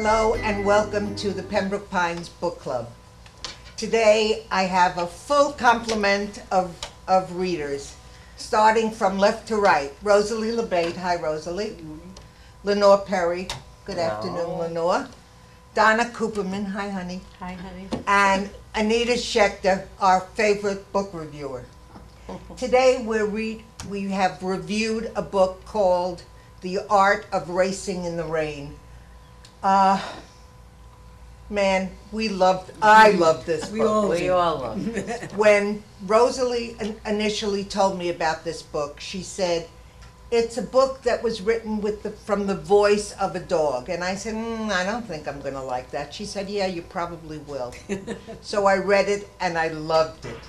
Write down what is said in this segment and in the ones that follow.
Hello and welcome to the Pembroke Pines Book Club. Today I have a full complement of readers, starting from left to right. Rosalie LeBate, hi Rosalie. Lenore Perry, good afternoon Lenore. Donna Cooperman, hi honey. Hi honey. And Anita Schechter, our favorite book reviewer. Today we have reviewed a book called The Art of Racing in the Rain. Man, I loved this book. We all love it. When Rosalie initially told me about this book, she said, it's a book that was written from the voice of a dog. And I said, I don't think I'm going to like that. She said, yeah, you probably will. So I read it and I loved it.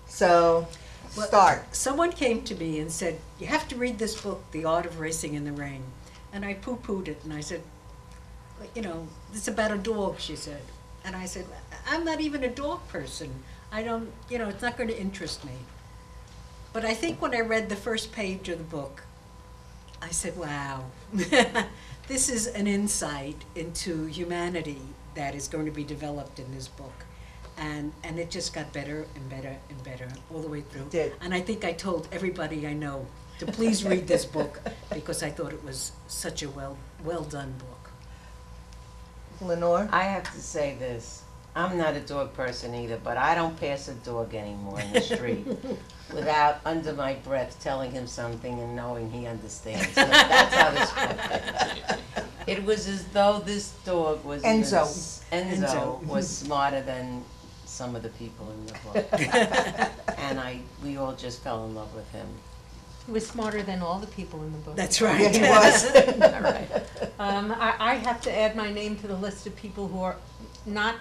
So, start. Someone came to me and said, you have to read this book, The Art of Racing in the Rain. And I poo-pooed it and I said, you know, it's about a dog, she said. And I said, I'm not even a dog person. I don't, you know, it's not going to interest me. But I think when I read the first page of the book, I said, wow, this is an insight into humanity that is going to be developed in this book. And it just got better and better and better all the way through. It did. And I think I told everybody I know to please read this book because I thought it was such a well done book. Lenore? I have to say this. I'm not a dog person either, but I don't pass a dog anymore in the street without, under my breath, telling him something and knowing he understands. So that's how this book is. It was as though this dog was Enzo was smarter than some of the people in the book, and we all just fell in love with him. He was smarter than all the people in the book. That's right. Yeah, he was. All right. I have to add my name to the list of people who are not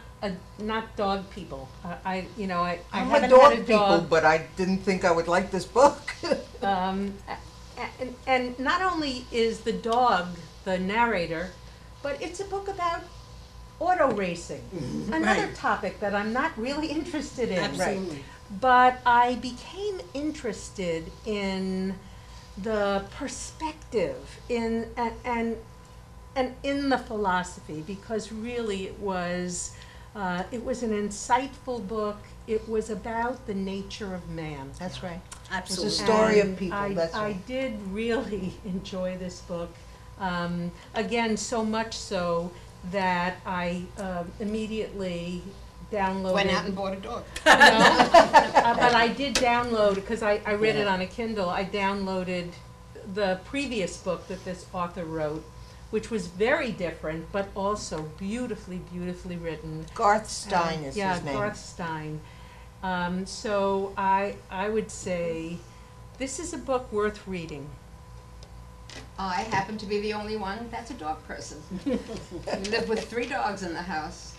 dog people. I'm haven't a dog had a people, dog. but I didn't think I would like this book. And not only is the dog the narrator, but it's a book about auto racing, another Right. topic that I'm not really interested in. Absolutely. But I became interested in the perspective and in the philosophy, because really it was an insightful book. It was about the nature of man. That's right. Absolutely. It's a story of And people, I that's right. did really enjoy this book. Again, so much so that I immediately downloaded. Went out and bought a dog. No, but I did download, because I read it on a Kindle. I downloaded the previous book that this author wrote, which was very different, but also beautifully, beautifully written. Garth Stein is Yeah, his name. Garth Stein. So I would say this is a book worth reading. I happen to be the only one that's a dog person. We live with 3 dogs in the house,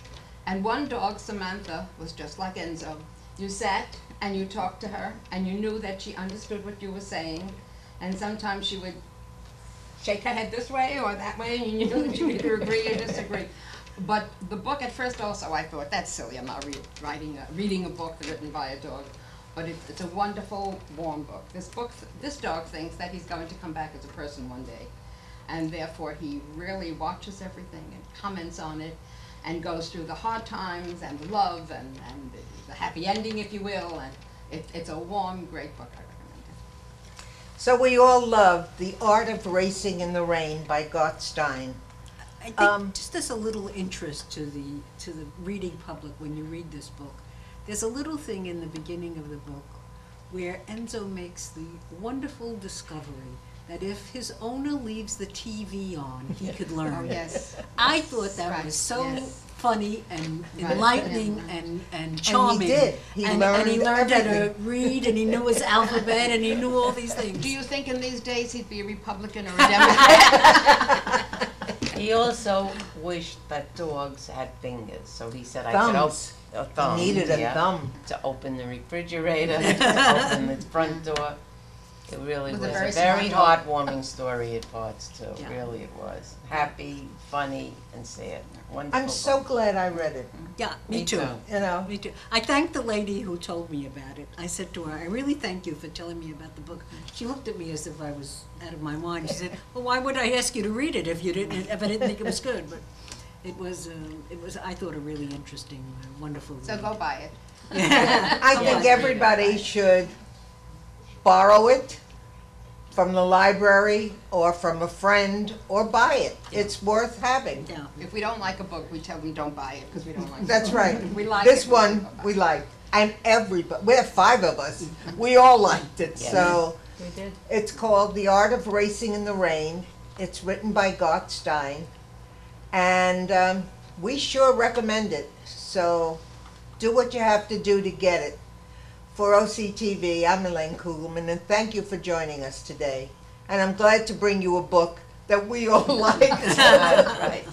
and one dog, Samantha, was just like Enzo. You sat and you talked to her, and you knew that she understood what you were saying, and sometimes she would shake her head this way or that way, and you knew that you either agree or disagree. But the book at first also, I thought, that's silly, I'm not reading a book written by a dog. But it's a wonderful, warm book. This dog thinks that he's going to come back as a person one day. And therefore he really watches everything and comments on it and goes through the hard times and the love and the happy ending, if you will. And it's a warm, great book. I recommend it. So we all love The Art of Racing in the Rain by Garth Stein. I think just as a little interest to the reading public when you read this book, there's a little thing in the beginning of the book where Enzo makes the wonderful discovery that if his owner leaves the TV on, he could learn. Oh, yes. I thought that Right, was so yes. funny and Right. enlightening and charming. And he did. He and he learned how to read, and he knew his alphabet, and he knew all these things. Do you think in these days he'd be a Republican or a Democrat? He also wished that dogs had fingers, so he said Thumbs. I could thumb. He needed a yeah, thumb. to open the refrigerator, to open the front door. It really Was was a a very very smart heartwarming story at parts too. Yeah. Really, it was happy, funny, and sad. Wonderful. I'm so book. glad I read it, Yeah, me too. you know. Me too. I thanked the lady who told me about it. I said to her, I really thank you for telling me about the book. She looked at me as if I was out of my mind. She said, well, why would I ask you to read it if I didn't think it was good? But It was, I thought, a really interesting, wonderful So read. go buy it. I think everybody should borrow it from the library or from a friend or buy it. It's worth having. Yeah. If we don't like a book, we tell them don't buy it because we don't like it. That's right. We like This it, but we one don't buy we it. like, and everybody. We have 5 of us. We all liked it. Yeah. So We did. it's called The Art of Racing in the Rain. It's written by Garth Stein, and we sure recommend it. So do what you have to do to get it. For OCTV, I'm Elaine Kugelman, and thank you for joining us today. And I'm glad to bring you a book that we all liked. Right.